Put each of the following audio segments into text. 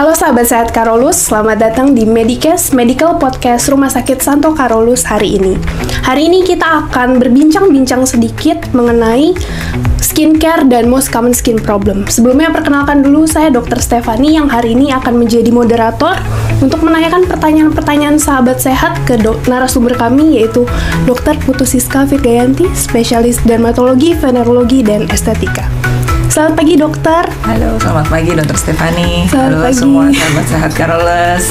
Halo sahabat sehat Karolus, selamat datang di Medicast, Medical Podcast Rumah Sakit Santo Karolus hari ini. Hari ini kita akan berbincang-bincang sedikit mengenai skincare dan most common skin problem. Sebelumnya perkenalkan dulu, saya Dr. Stefani yang hari ini akan menjadi moderator untuk menanyakan pertanyaan-pertanyaan sahabat sehat ke narasumber kami, yaitu Dr. Putu Siska Virgayanti, spesialis dermatologi, venerologi, dan estetika. Selamat pagi dokter. Halo, selamat pagi Dr. Stefani. Selamat Halo pagi. semua sahabat sehat Karolus.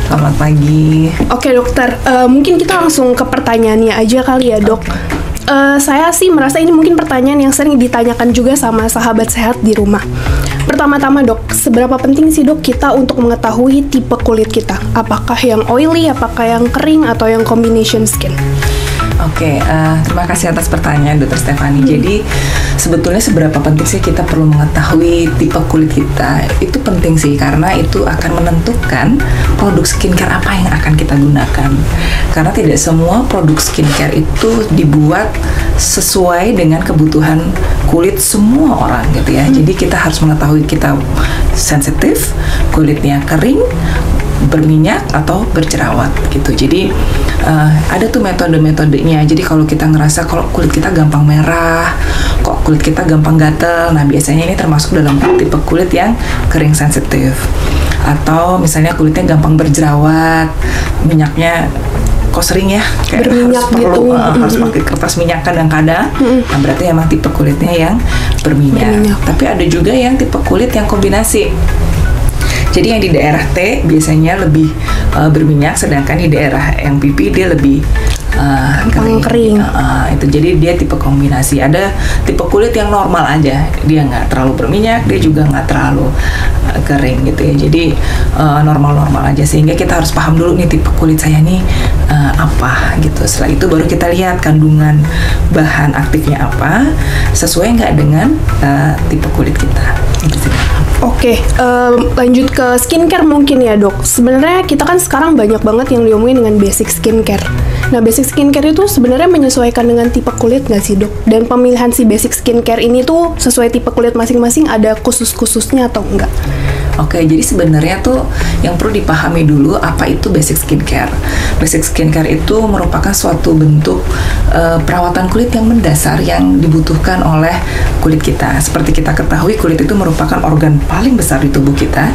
Selamat pagi. Oke dokter, mungkin kita langsung ke pertanyaannya aja kali ya dok. Saya sih merasa ini mungkin pertanyaan yang sering ditanyakan juga sama sahabat sehat di rumah. Pertama-tama dok, seberapa penting sih dok kita untuk mengetahui tipe kulit kita? Apakah yang oily, apakah yang kering, atau yang combination skin? Oke, terima kasih atas pertanyaan Dr. Stefani. Jadi sebetulnya seberapa penting sih kita perlu mengetahui tipe kulit kita? Itu penting sih karena itu akan menentukan produk skincare apa yang akan kita gunakan. Karena tidak semua produk skincare itu dibuat sesuai dengan kebutuhan kulit semua orang gitu ya. Jadi kita harus mengetahui kita sensitif, kulitnya kering, berminyak atau berjerawat gitu. Jadi ada tuh metode-metodenya. Jadi kalau kita ngerasa kalau kulit kita gampang merah, kok kulit kita gampang gatel, nah biasanya ini termasuk dalam tipe kulit yang kering sensitif. Atau misalnya kulitnya gampang berjerawat, minyaknya kok sering ya kayak berminyak harus perlu gitu. Harus pakai kertas minyak kadang-kadang. Nah berarti emang tipe kulitnya yang berminyak. Tapi ada juga yang tipe kulit yang kombinasi. Jadi yang di daerah T biasanya lebih berminyak, sedangkan di daerah yang pipi dia lebih kering. Itu jadi dia tipe kombinasi. Ada tipe kulit yang normal aja, dia nggak terlalu berminyak, dia juga nggak terlalu kering gitu ya. Jadi normal-normal aja, sehingga kita harus paham dulu nih tipe kulit saya nih apa gitu. Setelah itu baru kita lihat kandungan bahan aktifnya apa, sesuai nggak dengan tipe kulit kita. Gitu sih. Oke, lanjut ke skincare mungkin ya dok. Sebenarnya kita kan sekarang banyak banget yang diomongin dengan basic skincare. Nah basic skincare itu sebenarnya menyesuaikan dengan tipe kulit nggak sih dok? Dan pemilihan si basic skincare ini tuh sesuai tipe kulit masing-masing, ada khusus-khususnya atau enggak? Oke, jadi sebenarnya tuh yang perlu dipahami dulu apa itu basic skincare. Basic skincare itu merupakan suatu bentuk perawatan kulit yang mendasar yang dibutuhkan oleh kulit kita. Seperti kita ketahui, kulit itu merupakan organ paling besar di tubuh kita.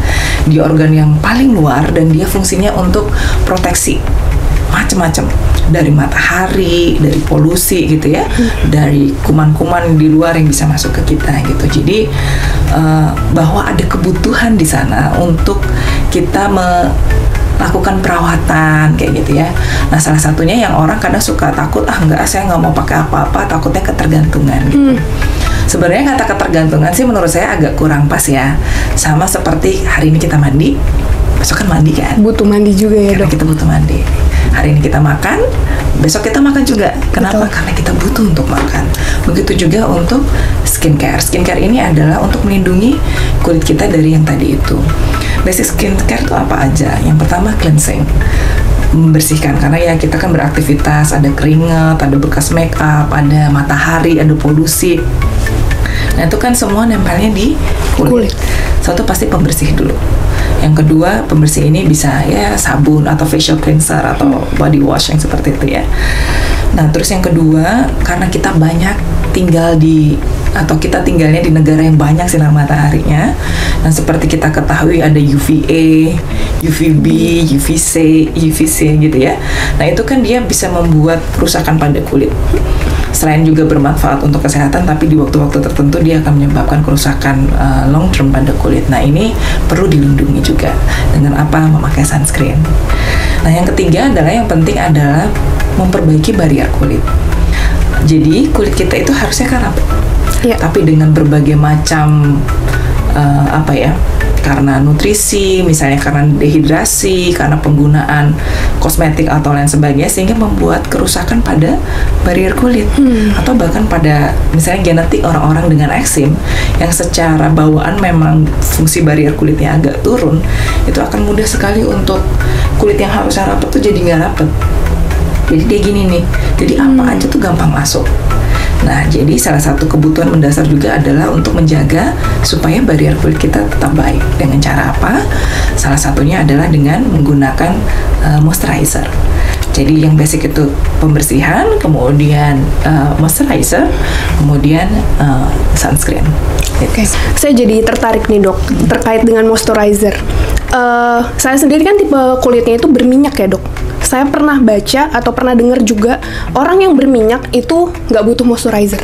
Dia organ yang paling luar dan dia fungsinya untuk proteksi macam-macam, dari matahari, dari polusi gitu ya, dari kuman-kuman di luar yang bisa masuk ke kita gitu. Jadi bahwa ada kebutuhan di sana untuk kita melakukan perawatan kayak gitu ya. Nah salah satunya yang orang kadang suka takut, enggak, saya nggak mau pakai apa-apa, takutnya ketergantungan gitu. Sebenarnya kata ketergantungan sih menurut saya agak kurang pas ya. Sama seperti hari ini kita mandi, besok kan mandi kan? Butuh mandi juga ya dok? Karena kita butuh mandi. Hari ini kita makan, besok kita makan juga. Kenapa? Betul. Karena kita butuh untuk makan. Begitu juga untuk skincare. Skincare ini adalah untuk melindungi kulit kita dari yang tadi itu. Basic skincare itu apa aja? Yang pertama cleansing, membersihkan, karena ya kita kan beraktivitas, ada keringat, ada bekas make up, ada matahari, ada polusi. Nah itu kan semua nempelnya di kulit. Satu pasti pembersih dulu. Yang kedua, pembersih ini bisa ya sabun atau facial cleanser atau body wash yang seperti itu ya. Nah terus yang kedua, karena kita banyak tinggal atau kita tinggalnya di negara yang banyak sinar mataharinya. Nah seperti kita ketahui ada UVA, UVB, UVC gitu ya. Nah itu kan dia bisa membuat kerusakan pada kulit. Selain juga bermanfaat untuk kesehatan, tapi di waktu-waktu tertentu dia akan menyebabkan kerusakan long term pada kulit. Nah ini perlu dilindungi juga dengan apa? Memakai sunscreen. Nah yang ketiga adalah yang penting adalah memperbaiki barrier kulit. Jadi kulit kita itu harusnya kan rapi, tapi dengan berbagai macam karena nutrisi, misalnya karena dehidrasi, karena penggunaan kosmetik atau lain sebagainya, sehingga membuat kerusakan pada barrier kulit. Atau bahkan pada misalnya genetik orang-orang dengan eksim yang secara bawaan memang fungsi barrier kulitnya agak turun, itu akan mudah sekali untuk kulit yang harusnya rapat tuh jadi nggak rapat. Jadi dia gini nih, jadi apa aja tuh gampang masuk. Nah, jadi salah satu kebutuhan mendasar juga adalah untuk menjaga supaya barrier kulit kita tetap baik. Dengan cara apa? Salah satunya adalah dengan menggunakan moisturizer. Jadi yang basic itu pembersihan, kemudian moisturizer, kemudian sunscreen. Oke, saya jadi tertarik nih dok terkait dengan moisturizer. Saya sendiri kan tipe kulitnya itu berminyak ya dok. Saya pernah baca atau pernah dengar juga orang yang berminyak itu nggak butuh moisturizer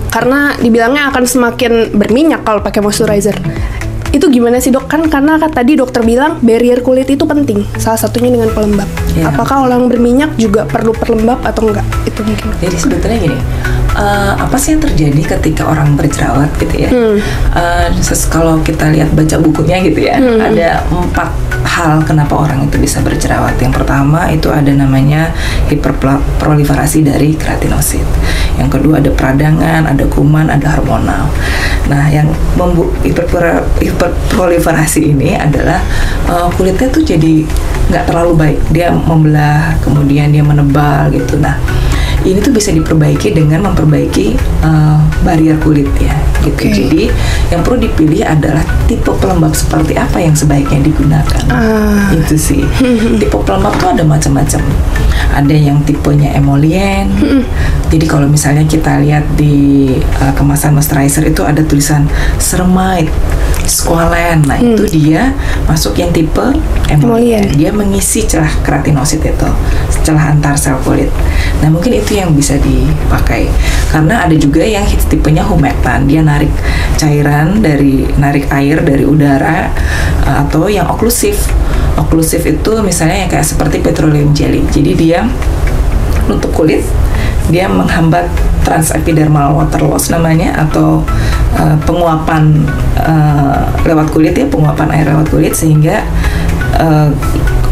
karena dibilangnya akan semakin berminyak kalau pakai moisturizer. Itu gimana sih dok? Kan karena tadi dokter bilang barrier kulit itu penting, salah satunya dengan pelembab. Yeah. Apakah orang berminyak juga perlu pelembab atau enggak? Itu mungkin. Jadi sebetulnya gini, apa sih yang terjadi ketika orang berjerawat gitu ya? Kalau kita lihat baca bukunya gitu ya, ada 4 hal kenapa orang itu bisa berjerawat. Yang pertama itu ada namanya hiperproliferasi dari keratinosit. Yang kedua ada peradangan, ada kuman, ada hormonal. Nah, yang hiperproliferasi ini adalah kulitnya tuh jadi nggak terlalu baik. Dia membelah, kemudian dia menebal gitu. Nah, ini tuh bisa diperbaiki dengan memperbaiki barrier kulit ya gitu. Okay. Jadi yang perlu dipilih adalah tipe pelembab seperti apa yang sebaiknya digunakan. Itu sih. Tipe pelembab tuh ada macam-macam. Ada yang tipenya emollient. Jadi kalau misalnya kita lihat di kemasan moisturizer itu ada tulisan ceramide, squalane. Nah, itu dia masuk yang tipe emollient. Dia mengisi celah keratinosit itu, celah antar sel kulit. Nah, mungkin itu yang bisa dipakai. Karena ada juga yang tipenya humectant, dia narik air dari udara, atau yang oklusif. Oklusif itu misalnya yang kayak seperti petroleum jelly. Jadi dia untuk kulit, dia menghambat transepidermal water loss namanya, atau penguapan lewat kulit ya, penguapan air lewat kulit, sehingga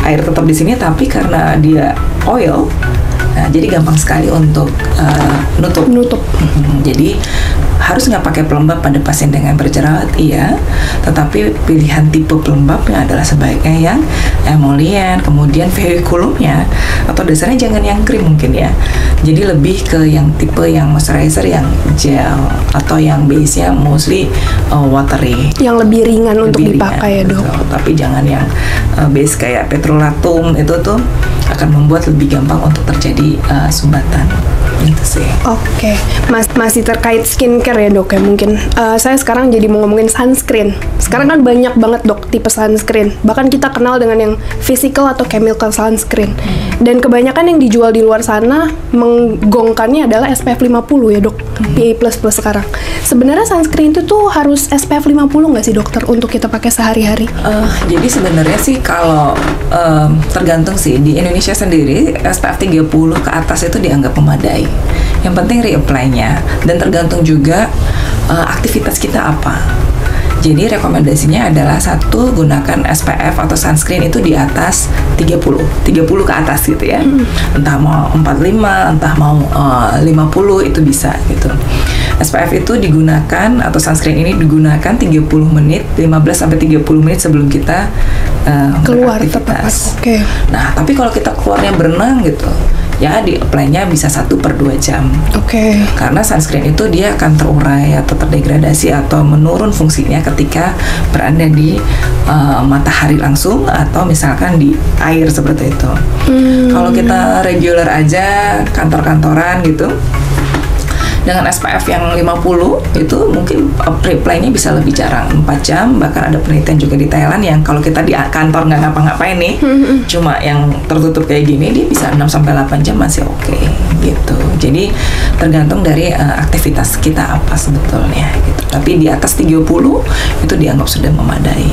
air tetap di sini, tapi karena dia oil, nah, jadi gampang sekali untuk nutup. Jadi harus nggak pakai pelembab pada pasien dengan berjerawat, iya, tetapi pilihan tipe pelembabnya adalah sebaiknya yang emollient, kemudian vehiculumnya atau dasarnya jangan yang krim mungkin ya. Jadi lebih ke yang tipe yang moisturizer yang gel atau yang base-nya mostly watery. Yang lebih ringan untuk dipakai ya dok. Tapi jangan yang base kayak petrolatum, itu tuh akan membuat lebih gampang untuk terjadi sumbatan. Gitu sih. Oke. Masih terkait skincare ya dok ya mungkin. Saya sekarang jadi mau ngomongin sunscreen. Sekarang kan banyak banget dok tipe sunscreen. Bahkan kita kenal dengan yang physical atau chemical sunscreen. Dan kebanyakan yang dijual di luar sana menggongkannya adalah SPF 50 ya dok. PA++ sekarang. Sebenarnya sunscreen itu tuh harus SPF 50 nggak sih dokter untuk kita pakai sehari-hari? Jadi sebenarnya sih kalau tergantung sih. Di Indonesia sendiri SPF 30 ke atas itu dianggap memadai. Yang penting reapply-nya, dan tergantung juga aktivitas kita apa. Jadi rekomendasinya adalah satu, gunakan SPF atau sunscreen itu di atas 30 ke atas gitu ya. Entah mau 45, entah mau 50 itu bisa gitu. SPF itu digunakan atau sunscreen ini digunakan 30 menit, 15 sampai 30 menit sebelum kita keluar beraktivitas. Okay. Nah, tapi kalau kita keluarnya berenang gitu, ya di apply-nya bisa 1/2 jam. Oke. Karena sunscreen itu dia akan terurai atau terdegradasi atau menurun fungsinya ketika berada di matahari langsung atau misalkan di air seperti itu. Kalau kita regular aja, kantor-kantoran gitu, dengan SPF yang 50 itu mungkin reply-nya bisa lebih jarang, 4 jam. Bahkan ada penelitian juga di Thailand yang kalau kita di kantor nggak ngapa-ngapain nih, cuma yang tertutup kayak gini, dia bisa 6-8 jam masih oke gitu. Jadi tergantung dari aktivitas kita apa sebetulnya gitu. Tapi di atas 30 itu dianggap sudah memadai.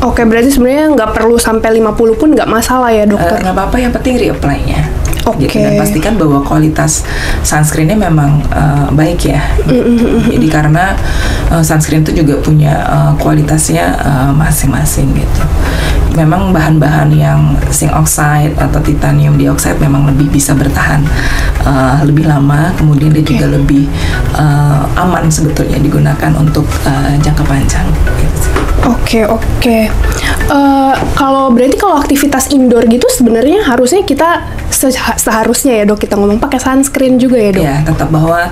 Oke, berarti sebenarnya nggak perlu sampai 50 pun nggak masalah ya dokter? Nggak apa-apa, yang penting reapply-nya. Oke. Gitu, dan pastikan bahwa kualitas sunscreen-nya memang baik ya. Jadi karena sunscreen itu juga punya kualitasnya masing-masing gitu. Memang bahan-bahan yang zinc oxide atau titanium dioxide memang lebih bisa bertahan lebih lama, kemudian dia juga lebih aman sebetulnya digunakan untuk jangka panjang gitu. Oke. Kalau berarti kalau aktivitas indoor gitu sebenarnya harusnya kita seharusnya ya dok kita ngomong pakai sunscreen juga ya dok? Ya, tetap bahwa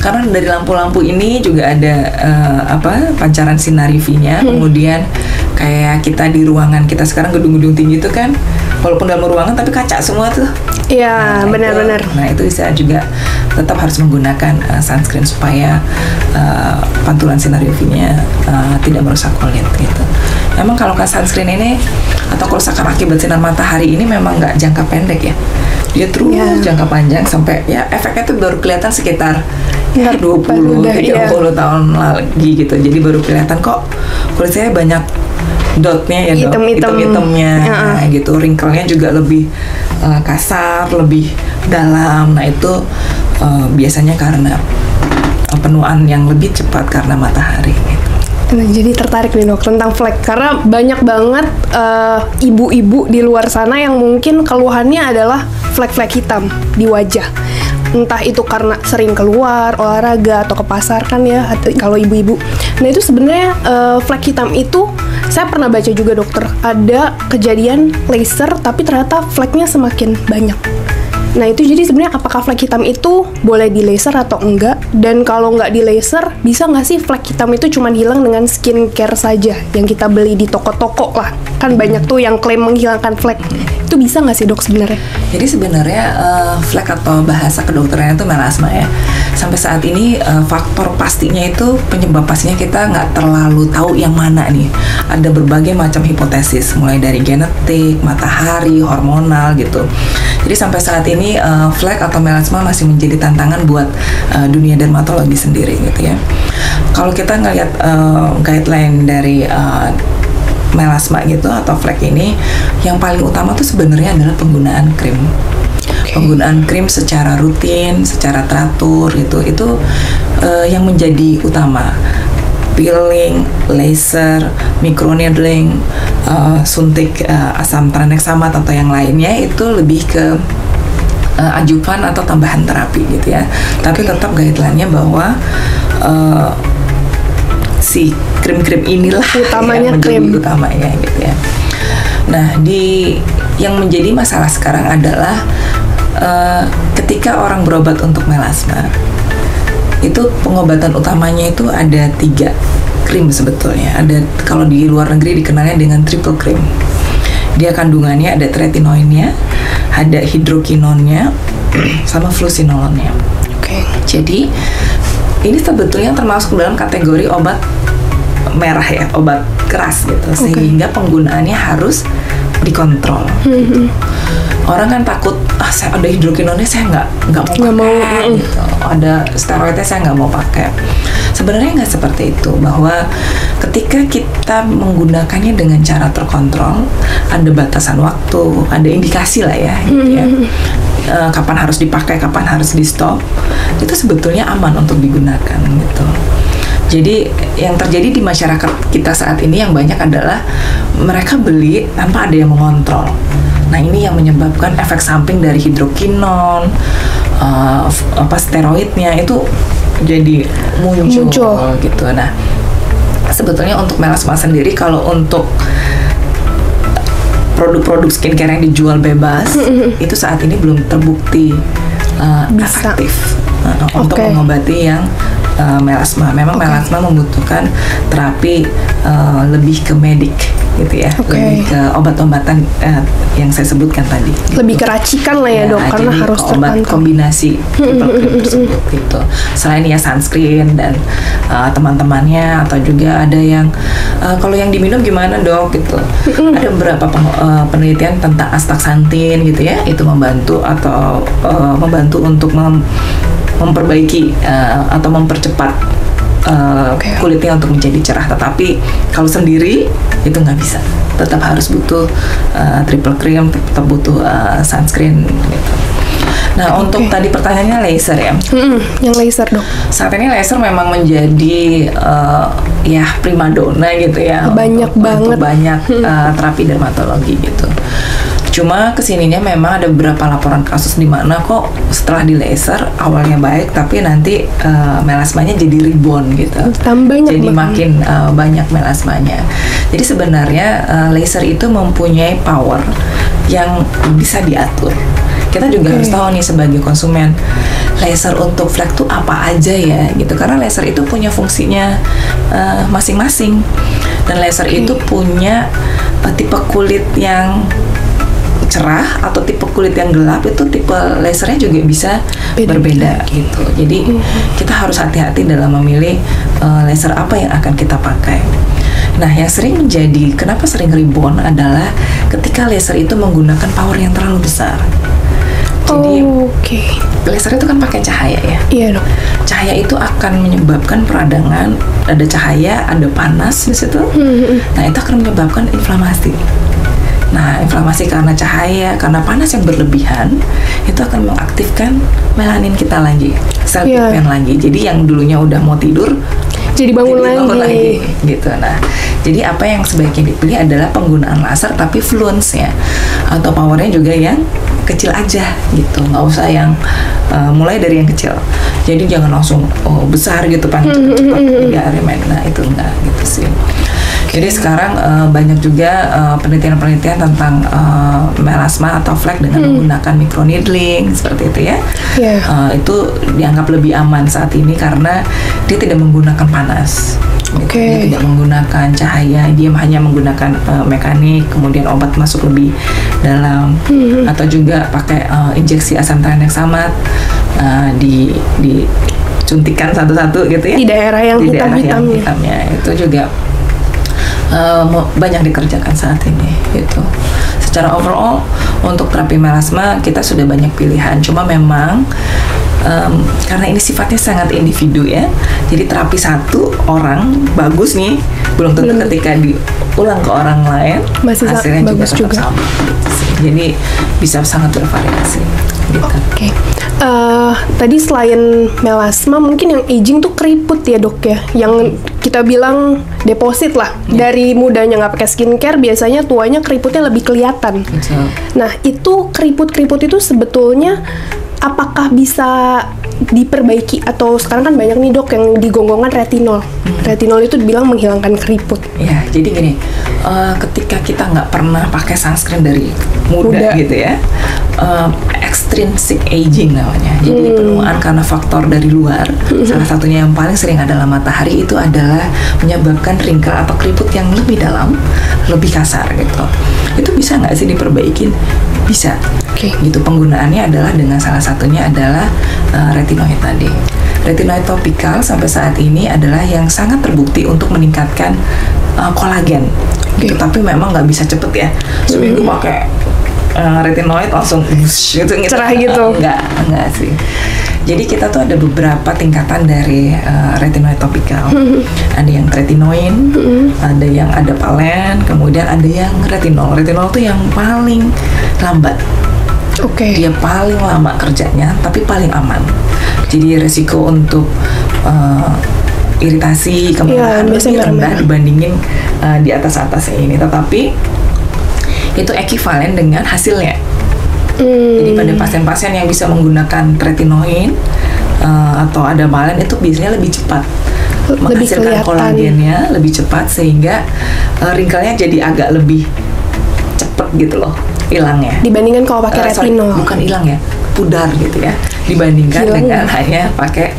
karena dari lampu-lampu ini juga ada pancaran sinar UV-nya. Kemudian kayak kita di ruangan kita sekarang gedung-gedung tinggi itu kan, walaupun dalam ruangan tapi kaca semua tuh. Iya, benar-benar. Nah, itu bisa juga tetap harus menggunakan sunscreen supaya pantulan sinar UV-nya tidak merusak kulit gitu. Memang kalau sunscreen ini atau kerusakan akibat sinar matahari ini memang nggak jangka pendek ya. Dia terus jangka panjang sampai ya efeknya tuh baru kelihatan sekitar 20-30 tahun lagi gitu. Jadi baru kelihatan kok kulit saya banyak dotnya ya dok, hitam-hitamnya gitu, wrinkle-nya juga lebih kasar, lebih dalam. Nah itu biasanya karena penuaan yang lebih cepat karena matahari gitu. Nah, jadi tertarik nih dok tentang flek karena banyak banget ibu-ibu di luar sana yang mungkin keluhannya adalah flek-flek hitam di wajah. Entah itu karena sering keluar olahraga atau ke pasar kan ya kalau ibu-ibu. Nah itu sebenarnya flek hitam itu saya pernah baca juga dokter ada kejadian laser tapi ternyata fleknya semakin banyak. Nah itu jadi sebenarnya apakah flek hitam itu boleh di laser atau enggak? Dan kalau nggak di laser, bisa nggak sih flek hitam itu cuma hilang dengan skincare saja yang kita beli di toko-toko lah? Kan banyak tuh yang klaim menghilangkan flek. Itu bisa nggak sih dok sebenarnya? Jadi sebenarnya flek atau bahasa kedokterannya itu melasma ya. Sampai saat ini faktor pastinya itu penyebab pastinya kita nggak terlalu tahu yang mana nih. Ada berbagai macam hipotesis, mulai dari genetik, matahari, hormonal gitu. Jadi sampai saat ini flek atau melasma masih menjadi tantangan buat dunia dermatologi sendiri gitu ya. Kalau kita ngelihat guideline dari melasma gitu atau flek ini, yang paling utama tuh sebenarnya adalah penggunaan krim. Penggunaan krim secara rutin, secara teratur gitu, itu yang menjadi utama. Peeling, laser, microneedling, suntik asam tranexamat atau yang lainnya itu lebih ke ajuvan atau tambahan terapi gitu ya. Tapi tetap guideline-nya bahwa si krim-krim inilah utamanya yang menjadi utamanya gitu ya. Nah, yang menjadi masalah sekarang adalah ketika orang berobat untuk melasma, itu pengobatan utamanya itu ada 3 krim sebetulnya. Ada kalau di luar negeri dikenalnya dengan triple cream. Dia kandungannya ada tretinoinnya, ada hidrokinonnya, sama flusinolonnya. Jadi ini sebetulnya termasuk dalam kategori obat merah ya, obat keras gitu, sehingga penggunaannya harus dikontrol. Gitu. Orang kan takut, saya ada hidrokinonnya saya nggak mau pakai, gitu. Ada steroidnya saya nggak mau pakai. Sebenarnya nggak seperti itu, bahwa ketika kita menggunakannya dengan cara terkontrol, ada batasan waktu, ada indikasi lah ya, gitu ya. Kapan harus dipakai, kapan harus di stop, itu sebetulnya aman untuk digunakan gitu. Jadi yang terjadi di masyarakat kita saat ini yang banyak adalah mereka beli tanpa ada yang mengontrol. Nah ini yang menyebabkan efek samping dari hidrokinon, steroidnya itu jadi muncul gitu. Nah sebetulnya untuk melasma sendiri, kalau untuk produk-produk skincare yang dijual bebas itu saat ini belum terbukti efektif untuk mengobati yang melasma. Memang melasma membutuhkan terapi lebih ke medik gitu ya, lebih ke obat-obatan yang saya sebutkan tadi. Lebih ke racikan lah ya dok, karena harus obat kombinasi tersebut gitu. Selain ya sunscreen dan teman-temannya, atau juga ada yang kalau yang diminum gimana dok gitu. Ada beberapa penelitian tentang astaxanthin gitu ya, itu membantu atau membantu untuk memperbaiki atau mempercepat kulitnya untuk menjadi cerah. Tetapi kalau sendiri itu nggak bisa, tetap harus butuh triple cream, tetap butuh sunscreen gitu. Nah untuk tadi pertanyaannya laser ya, yang laser dok, saat ini laser memang menjadi ya primadona gitu ya, banyak banget untuk banyak terapi dermatologi gitu. Cuma kesininya memang ada beberapa laporan kasus di mana kok setelah di laser awalnya baik, tapi nanti melasmanya jadi rebound gitu. Jadi makin banyak melasmanya. Jadi sebenarnya laser itu mempunyai power yang bisa diatur. kita juga harus tahu nih sebagai konsumen, laser untuk flek tuh apa aja ya gitu, karena laser itu punya fungsinya masing-masing, dan laser itu punya tipe kulit yang cerah atau tipe kulit yang gelap, itu tipe lasernya juga bisa berbeda gitu. Jadi kita harus hati-hati dalam memilih laser apa yang akan kita pakai. Nah, yang sering menjadi kenapa sering rebound adalah ketika laser itu menggunakan power yang terlalu besar. Jadi laser itu kan pakai cahaya ya. Iya dok. Cahaya itu akan menyebabkan peradangan, ada cahaya, ada panas di situ. Nah, itu akan menyebabkan inflamasi. Nah, inflamasi karena cahaya, karena panas yang berlebihan, itu akan mengaktifkan melanin kita lagi, sel pigmen lagi. Jadi yang dulunya udah mau tidur, jadi bangun lagi gitu. Nah, jadi apa yang sebaiknya dipilih adalah penggunaan laser tapi fluence-nya atau powernya juga yang kecil aja gitu, nggak usah yang mulai dari yang kecil. Jadi jangan langsung besar gitu, pengen cepet-cepet 3 hari main. Nah, itu enggak gitu sih. Jadi sekarang banyak juga penelitian-penelitian tentang melasma atau flek dengan menggunakan microneedling seperti itu ya. Itu dianggap lebih aman saat ini karena dia tidak menggunakan panas. Dia tidak menggunakan cahaya, dia hanya menggunakan mekanik, kemudian obat masuk lebih dalam, atau juga pakai injeksi asam tranexamat disuntikan satu-satu gitu ya. Di daerah yang hitamnya itu juga banyak dikerjakan saat ini gitu. Secara overall untuk terapi melasma kita sudah banyak pilihan, cuma memang karena ini sifatnya sangat individu ya, jadi terapi satu orang bagus nih belum tentu ketika diulang ke orang lain hasilnya juga tetap sama gitu sih. Jadi bisa sangat bervariasi gitu. Tadi selain melasma mungkin yang aging tuh keriput ya dok ya, yang kita bilang deposit lah. Dari mudanya nggak pakai skincare biasanya tuanya keriputnya lebih kelihatan. Nah, itu keriput-keriput itu sebetulnya apakah bisa diperbaiki, atau sekarang kan banyak nih dok yang digonggongkan retinol. Retinol itu dibilang menghilangkan keriput. Ya, jadi gini, ketika kita nggak pernah pakai sunscreen dari muda gitu ya, extrinsic aging namanya. Jadi penuaan karena faktor dari luar. Salah satunya yang paling sering adalah matahari, itu adalah menyebabkan wrinkle atau keriput yang lebih dalam, lebih kasar gitu. Itu bisa nggak sih diperbaikin? Bisa. Gitu, penggunaannya adalah dengan salah satunya adalah retinoid tadi. Retinoid topikal sampai saat ini adalah yang sangat terbukti untuk meningkatkan kolagen. Gitu, tapi memang nggak bisa cepet ya. Seminggu pakai retinoid langsung gitu, cerah gitu. Enggak sih. Jadi kita tuh ada beberapa tingkatan dari retinoid topikal. Ada yang tretinoin, ada yang adapalen, kemudian ada yang retinol. Retinol tuh yang paling lambat. Dia paling lama kerjanya, tapi paling aman. Jadi resiko untuk iritasi, kemerahan lebih rendah dibandingin di atas-atasnya ini. Tetapi itu ekivalen dengan hasilnya. Jadi pada pasien-pasien yang bisa menggunakan tretinoin atau adapalen itu biasanya lebih cepat menghasilkan kolagennya lebih cepat, sehingga wrinkle-nya jadi agak lebih cepat gitu loh hilangnya dibandingkan kalau pakai retinol. Bukan hilang ya, pudar gitu ya, dibandingkan dengan hanya pakai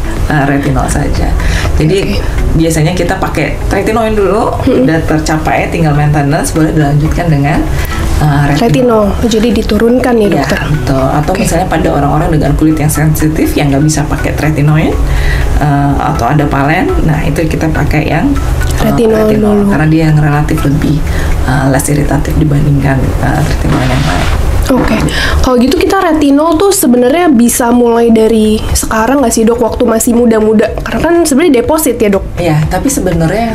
retinol saja. Jadi biasanya kita pakai tretinoin dulu, udah tercapai tinggal maintenance, boleh dilanjutkan dengan retinol. Jadi diturunkan ya dokter. Betul. Atau misalnya pada orang-orang dengan kulit yang sensitif yang nggak bisa pakai tretinoin atau adapalen, nah itu kita pakai yang retinol dulu, karena dia yang relatif lebih less iritatif dibandingkan tretinoin yang lain. Kalau gitu kita retinol tuh sebenarnya bisa mulai dari sekarang nggak sih dok, waktu masih muda-muda? Karena kan sebenarnya deposit ya dok. Ya, tapi sebenarnya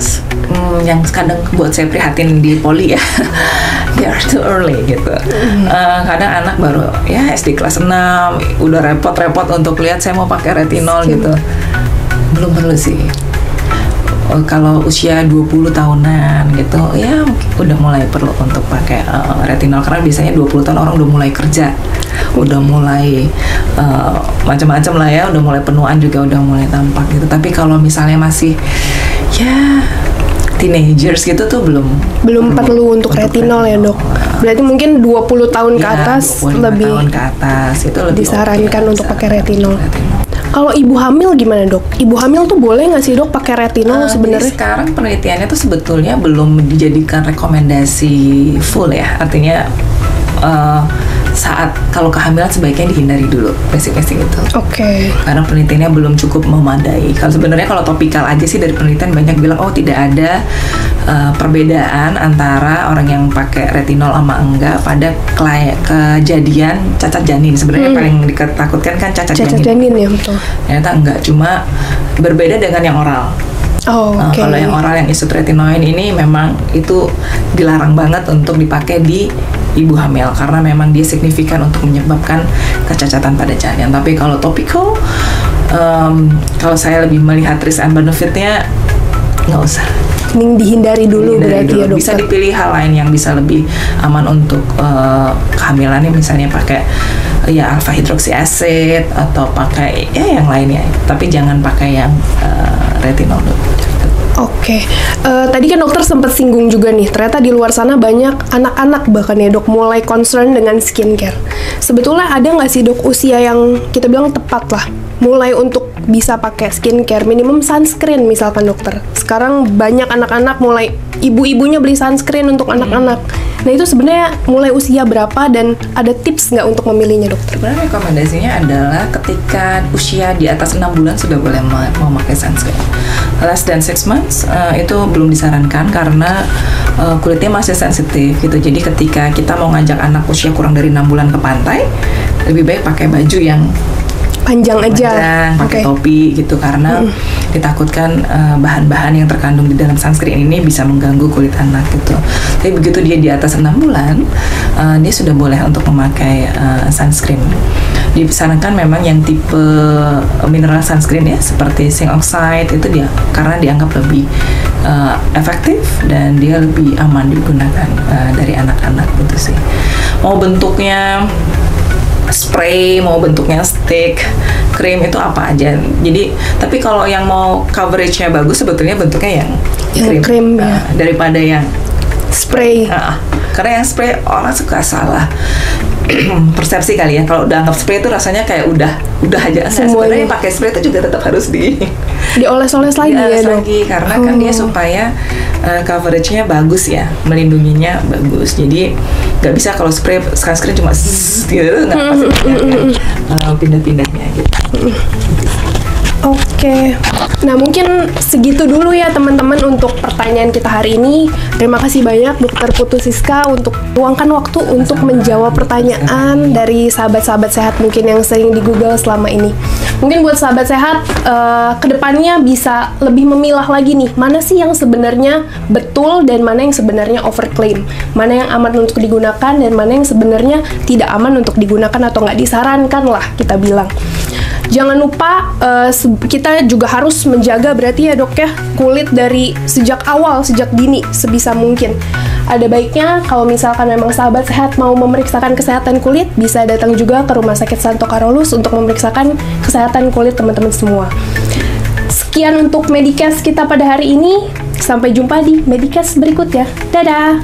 yang kadang buat saya prihatin di poli ya, they are too early gitu. Kadang anak baru ya SD kelas 6 udah repot-repot untuk lihat saya mau pakai retinol gitu. Belum perlu sih. Kalau usia 20 tahunan gitu ya udah mulai perlu untuk pakai retinol, karena biasanya 20 tahun orang udah mulai kerja, udah mulai macam-macam lah ya, udah mulai penuaan juga udah mulai tampak gitu. Tapi kalau misalnya masih ya teenagers gitu tuh belum perlu untuk retinol ya dok. Berarti mungkin 20 tahun ke atas 25 lebih tahun ke atas itu lebih disarankan oke, untuk pakai retinol. retinol. Kalau ibu hamil gimana dok? Ibu hamil tuh boleh nggak sih dok pakai retinol Jadi sebenarnya? sekarang penelitiannya tuh sebetulnya belum dijadikan rekomendasi full ya. Artinya saat kalau kehamilan sebaiknya dihindari dulu basic-basic itu. Oke. Karena penelitiannya belum cukup memadai. Kalau sebenarnya kalau topikal aja sih dari penelitian banyak bilang tidak ada perbedaan antara orang yang pakai retinol sama enggak pada kejadian cacat janin. Sebenarnya yang paling ditakutkan kan cacat janin ya betul. Ternyata enggak, cuma berbeda dengan yang oral. Oh, oke. Kalau yang oral yang isotretinoin ini memang itu dilarang banget untuk dipakai di ibu hamil karena memang dia signifikan untuk menyebabkan kecacatan pada janin. Tapi kalau topical, kalau saya lebih melihat risk and benefitnya nggak usah. Mending dihindari dulu berarti ya dokter. Bisa dipilih hal lain yang bisa lebih aman untuk kehamilannya, misalnya pakai ya alpha hydroxy acid atau pakai ya yang lainnya. Tapi jangan pakai yang retinol dulu. Oke, tadi kan dokter sempat singgung juga nih, ternyata di luar sana banyak anak-anak bahkan ya dok mulai concern dengan skincare. Sebetulnya ada nggak sih dok usia yang kita bilang tepat lah, mulai untuk bisa pakai skincare, minimum sunscreen misalkan dokter. Sekarang banyak anak-anak mulai, ibu-ibunya beli sunscreen untuk anak-anak. Nah itu sebenarnya mulai usia berapa dan ada tips nggak untuk memilihnya dokter? Sebenarnya rekomendasinya adalah ketika usia di atas 6 bulan sudah boleh memakai sunscreen. Less than 6 months itu belum disarankan karena kulitnya masih sensitif gitu. Jadi ketika kita mau ngajak anak usia kurang dari 6 bulan ke pantai, lebih baik pakai baju yang panjang aja, pakai topi gitu karena ditakutkan bahan-bahan yang terkandung di dalam sunscreen ini bisa mengganggu kulit anak gitu. Tapi begitu dia di atas 6 bulan, dia sudah boleh untuk memakai sunscreen. Disarankan memang yang tipe mineral sunscreen ya, seperti zinc oxide itu dia karena dianggap lebih efektif dan dia lebih aman digunakan dari anak-anak gitu sih. Mau bentuknya spray, mau bentuknya stick, krim itu apa aja. Jadi, tapi kalau yang mau coveragenya bagus sebetulnya bentuknya yang krim ya. Daripada yang spray. Karena yang spray orang suka salah persepsi kali ya. Kalau udah anggap spray itu rasanya kayak udah aja. Sebenarnya pakai spray itu juga tetap harus dioles-oles lagi ya dok. Karena kan dia supaya coveragenya bagus ya, melindunginya bagus. Jadi nggak bisa kalau spray sunscreen cuma gitu, nggak pasti pindah-pindahnya gitu. Oke, nah mungkin segitu dulu ya teman-teman untuk pertanyaan kita hari ini. Terima kasih banyak Dokter Putu Siska untuk luangkan waktu untuk menjawab pertanyaan dari sahabat-sahabat sehat mungkin yang sering di Google selama ini. Mungkin buat sahabat sehat, kedepannya bisa lebih memilah lagi nih, mana sih yang sebenarnya betul dan mana yang sebenarnya overclaim, mana yang aman untuk digunakan dan mana yang sebenarnya tidak aman untuk digunakan atau nggak disarankan lah kita bilang. Jangan lupa kita juga harus menjaga berarti ya dok ya kulit dari sejak awal, sejak dini sebisa mungkin. Ada baiknya kalau misalkan memang sahabat sehat mau memeriksakan kesehatan kulit, bisa datang juga ke Rumah Sakit Santo Carolus untuk memeriksakan kesehatan kulit teman-teman semua. Sekian untuk Medicast kita pada hari ini. Sampai jumpa di Medicast berikutnya. Dadah!